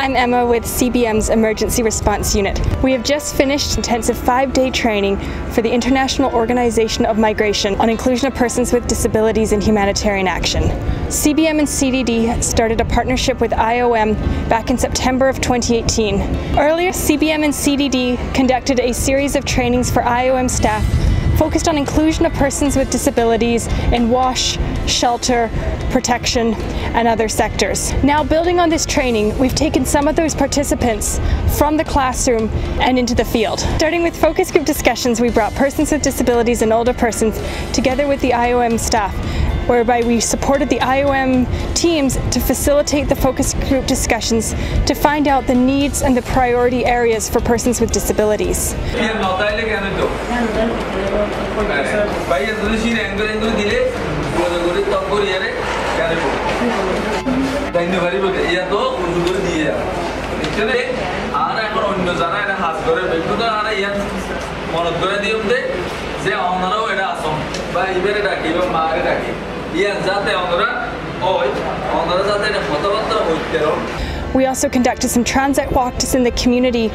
I'm Emma with CBM's Emergency Response Unit. We have just finished intensive 5-day training for the International Organization of Migration on inclusion of persons with disabilities in humanitarian action. CBM and CDD started a partnership with IOM back in September of 2018. Earlier, CBM and CDD conducted a series of trainings for IOM staff focused on inclusion of persons with disabilities in WASH, shelter, protection, and other sectors. Now, building on this training, we've taken some of those participants from the classroom and into the field. Starting with focus group discussions, we brought persons with disabilities and older persons together with the IOM staff, whereby we supported the IOM teams to facilitate the focus group discussions to find out the needs and the priority areas for persons with disabilities. We also conducted some transit walks in the community,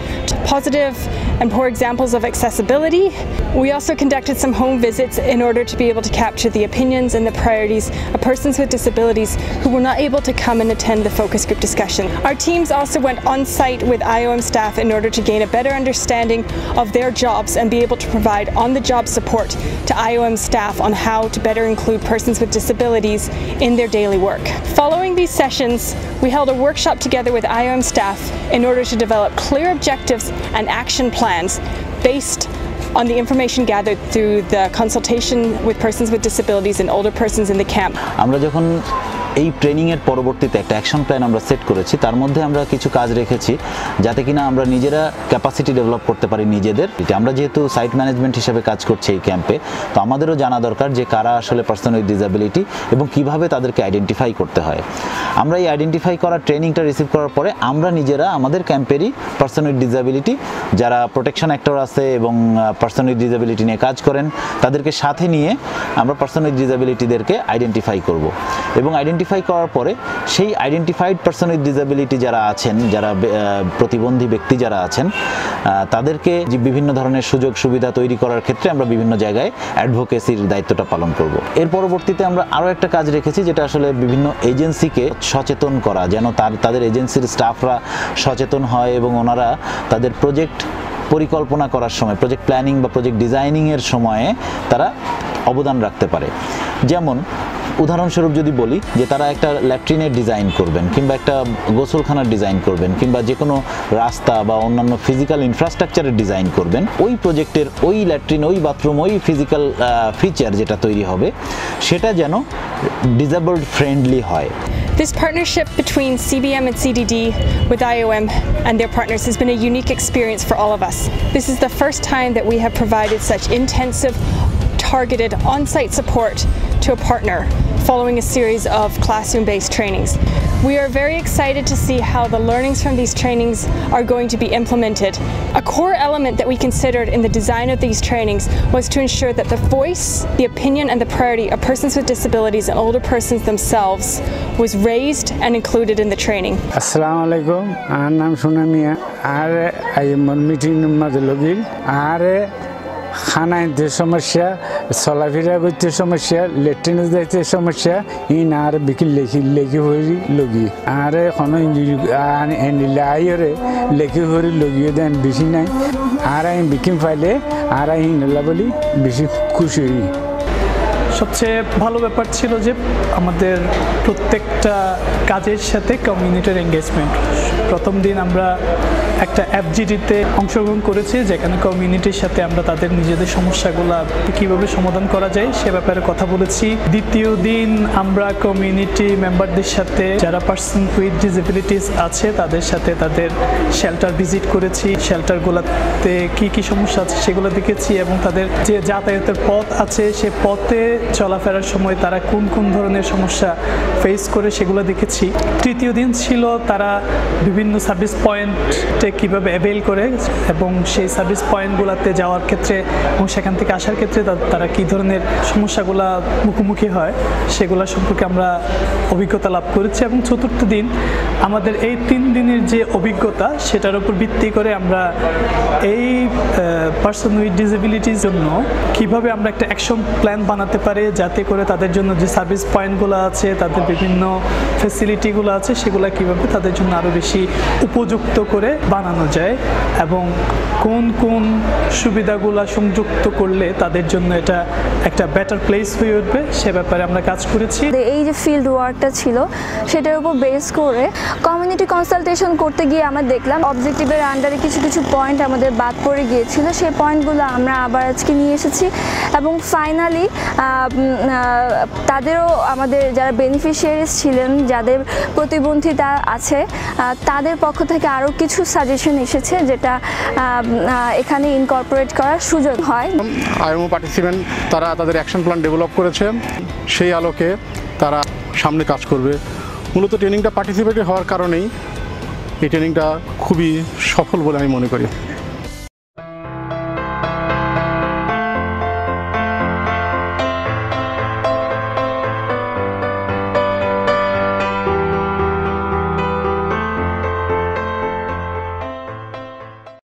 positive and poor examples of accessibility. We also conducted some home visits in order to be able to capture the opinions and the priorities of persons with disabilities who were not able to come and attend the focus group discussion. Our teams also went on site with IOM staff in order to gain a better understanding of their jobs and be able to provide on-the-job support to IOM staff on how to better include persons with disabilities in their daily work. Following these sessions, we held a workshop together with IOM staff in order to develop clear objectives and action plans based on the information gathered through the consultation with persons with disabilities and older persons in the camp. এই training এর পরবর্তীতে একটা action plan আমরা set করেছি তার মধ্যে আমরা কিছু কাজ রেখেছি যাতে কিনা আমরা নিজেরা ক্যাপাসিটি ডেভেলপ করতে পারি নিজেদের আমরা যেহেতু সাইট ম্যানেজমেন্ট হিসেবে কাজ করছি এই ক্যাম্পে তো আমাদেরও জানা দরকার যে কারা আসলে পারসন উইথ ডিসেবিলিটি এবং কিভাবে তাদেরকে আইডেন্টিফাই করতে হয় আমরা এই আইডেন্টিফাই করার ট্রেনিংটা রিসিভ করার পরে আমরা নিজেরা আমাদের ক্যাম্পেরই পারসন উইথ ডিসেবিলিটি যারা প্রোটেকশন অ্যাক্টর আছে এবং পারসন উইথ ডিসেবিলিটি নিয়ে কাজ করেন তাদেরকে সাথে নিয়ে আমরা পারসন উইথ ডিসেবিলিটিদেরকে আইডেন্টিফাই করব এবং আইডেন্টিফাই করার পরে সেই আইডেন্টিফাইড পারসন উইথ ডিসেবিলিটি যারা আছেন যারা প্রতিবন্ধী ব্যক্তি যারা আছেন তাদেরকে যে বিভিন্ন ধরনের সুযোগ সুবিধা তৈরি করার ক্ষেত্রে আমরা বিভিন্ন জায়গায় অ্যাডভোকেসির দায়িত্বটা পালন করব এর পরবর্তীতে আমরা আরো একটা কাজ রেখেছি যেটা আসলে বিভিন্ন এজেন্সিকে সচেতন করা যেন তাদের এজেন্সির স্টাফরা সচেতন হয় এবং ওনারা তাদের প্রজেক্ট পরিকল্পনা করার সময় প্রজেক্ট প্ল্যানিং বা প্রজেক্ট ডিজাইনিং এর সময়ে তারা অবদান রাখতে পারে যেমন উদাহরণস্বরূপ যদি বলি যে তারা একটা ল্যাট্রিনের ডিজাইন করবেন কিংবা একটা গোসলখানার ডিজাইন করবেন কিংবা যে কোনো রাস্তা বা অন্যান্য ফিজিক্যাল ইনফ্রাস্ট্রাকচারের ডিজাইন করবেন ওই প্রজেক্টের ওই ল্যাট্রিন ওই বাথরুম ওই ফিজিক্যাল ফিচার যেটা তৈরি হবে সেটা যেন ডিসেবলড ফ্রেন্ডলি হয় This partnership between CBM and CDD with IOM and their partners has been a unique experience for all of us. This is the first time that we have provided such intensive, targeted on-site support to a partner following a series of classroom-based trainings. We are very excited to see how the learnings from these trainings are going to be implemented. A core element that we considered in the design of these trainings was to ensure that the voice, the opinion and the priority of persons with disabilities and older persons themselves was raised and included in the training. Assalamu alaikum. I'm Sunamia. I am meeting Madalogil. খানাইতে সমস্যা চলাফেরা করতে সমস্যা লেট্রিনে যাইতে সমস্যা in আর বিকিল লেখি হরি লগি আর এখন এনিলে আইরে লেখি হরি লগিয়ে দেন বেশি নাই আর আই বিকিম ফাইলে আর আই হিনলা বলি বেশি খুশি হই সবচেয়ে ভালো ব্যাপার ছিল যে আমাদের প্রত্যেকটা কাজের সাথে কমিউনিটির এনগেজমেন্ট প্রথম দিন আমরা একটা এফজিডিতে অংশগ্রহণ করেছি যেখানে কমিউনিটির সাথে আমরা তাদের নিজেদের সমস্যাগুলো কীভাবে সমাধান করা যায় সে ব্যাপারে কথা বলেছি দ্বিতীয় দিন আমরা কমিউনিটি মেম্বারদের সাথে যারা পারসন উইথ ডিসেবিলিটিস আছে তাদের সাথে তাদের শেল্টার ভিজিট করেছি শেল্টারগুলোতে কি সমস্যা আছে সেগুলো দেখেছি এবং তাদের যে যাতায়াতের পথ আছে সে পথে চলাফেরার সময় তারা কোন ধরনের সমস্যা ফেস করে সেগুলো দেখেছি তৃতীয় দিন ছিল তারা বিভিন্ন সার্ভিস পয়েন্টে ক্ষেত্রে কিভাবে অ্যাভেল করে এবং সেই সার্ভিস পয়েন্টগুলোতে যাওয়ার ক্ষেত্রে এবং সেখান থেকে আসার ক্ষেত্রে তারা কী ধরনের সমস্যাগুলো মুখোমুখি হয় সেগুলো সম্পর্কে আমরা অভিজ্ঞতা লাভ করেছি। এবং চতুর্থ দিন আমাদের এই 3 দিনের যে অভিজ্ঞতা সেটার উপর ভিত্তি করে আমরা এই পার্সন উইথ ডিসেবিলিটির জন্য কিভাবে আমরা একটা অ্যাকশন প্ল্যান বানাতে পারি, যাতে করে তাদের জন্য যে সার্ভিস পয়েন্টগুলো আছে, তাদের বিভিন্ন ফ্যাসিলিটিগুলো আছে, সেগুলো কিভাবে তাদের জন্য আরও বেশি উপযুক্ত করে বানানো যায় এবং কোন কোন সুবিধাগুলো সংযুক্ত করলে তাদের জন্য এটা একটা বেটার প্লেস হয়ে উঠবে সে ব্যাপারে আমরা কাজ করেছি। এই যে ফিল্ড ওয়ার্কটা ছিল সেটার উপর বেস করে কমিউনিটি কনসালটেশন করতে গিয়ে আমরা দেখলাম অবজেক্টিভের আন্ডারে কিছু কিছু পয়েন্ট আমাদের বাদ পড়ে গিয়েছিল, সেই পয়েন্টগুলো আমরা আবার আজকে নিয়ে এসেছি এবং ফাইনালি তাদেরও আমাদের যারা বেনিফিশিয়ারিজ ছিলেন, যাদের প্রতিবন্ধিতা আছে, তাদের পক্ষ থেকে আরও কিছু সাজেশন এসেছে যেটা এখানে ইনকর্পোরেট করার সুযোগ হয়। আইএমও পার্টিসিপেন্ট তারা তাদের অ্যাকশন প্ল্যান ডেভেলপ করেছে, সেই আলোকে তারা সামনে কাজ করবে। মূলত ট্রেনিংটা পার্টিসিপেটিভ হওয়ার কারণেই এই ট্রেনিংটা খুবই সফল বলে আমি মনে করি।